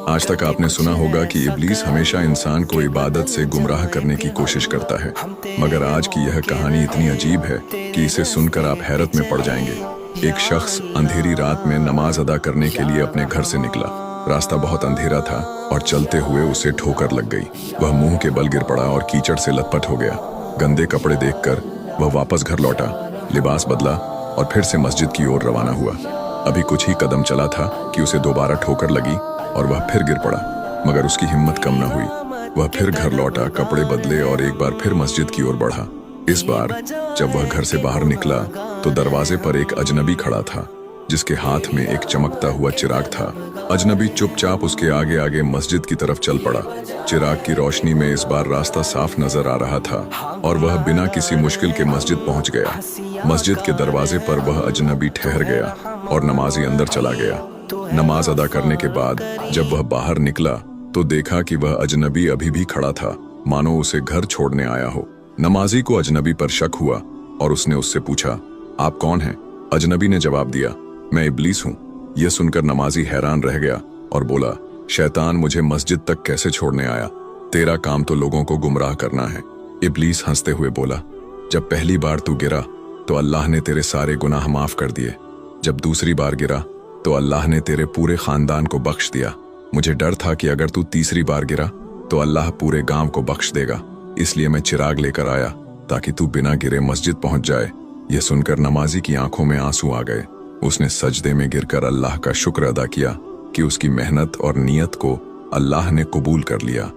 आज तक आपने सुना होगा कि इब्लीस हमेशा इंसान को इबादत से गुमराह करने की कोशिश करता है, मगर आज की यह कहानी इतनी अजीब है कि इसे सुनकर आप हैरत में पड़ जाएंगे। एक शख्स अंधेरी रात में नमाज अदा करने के लिए अपने घर से निकला। रास्ता बहुत अंधेरा था और चलते हुए उसे ठोकर लग गई। वह मुंह के बल गिर पड़ा और कीचड़ से लथपथ हो गया। गंदे कपड़े देखकर वह वापस घर लौटा, लिबास बदला और फिर से मस्जिद की ओर रवाना हुआ। अभी कुछ ही कदम चला था कि उसे दोबारा ठोकर लगी और वह फिर गिर पड़ा, मगर उसकी हिम्मत कम न हुई। वह फिर घर लौटा, कपड़े बदले और एक बार फिर मस्जिद की ओर बढ़ा। इस बार जब वह घर से बाहर निकला तो दरवाजे पर एक अजनबी खड़ा था, जिसके हाथ में एक चमकता हुआ चिराग था। अजनबी चुपचाप उसके आगे आगे मस्जिद की तरफ चल पड़ा। चिराग की रोशनी में इस बार रास्ता साफ नजर आ रहा था और वह बिना किसी मुश्किल के मस्जिद पहुंच गया। मस्जिद के दरवाजे पर वह अजनबी ठहर गया और नमाजी अंदर चला गया। नमाज अदा करने के बाद जब वह बाहर निकला तो देखा कि वह अजनबी अभी भी खड़ा था, मानो उसे घर छोड़ने आया हो। नमाजी को अजनबी पर शक हुआ और उसने उससे पूछा, आप कौन हैं? अजनबी ने जवाब दिया, मैं इब्लीस हूँ। यह सुनकर नमाजी हैरान रह गया और बोला, शैतान मुझे मस्जिद तक कैसे छोड़ने आया? तेरा काम तो लोगों को गुमराह करना है। इब्लीस हंसते हुए बोला, जब पहली बार तू गिरा तो अल्लाह ने तेरे सारे गुनाह माफ कर दिए। जब दूसरी बार गिरा तो अल्लाह ने तेरे पूरे खानदान को बख्श दिया। मुझे डर था कि अगर तू तीसरी बार गिरा तो अल्लाह पूरे गांव को बख्श देगा, इसलिए मैं चिराग लेकर आया ताकि तू बिना गिरे मस्जिद पहुंच जाए। यह सुनकर नमाजी की आंखों में आंसू आ गए। उसने सजदे में गिरकर अल्लाह का शुक्र अदा किया कि उसकी मेहनत और नियत को अल्लाह ने कबूल कर लिया।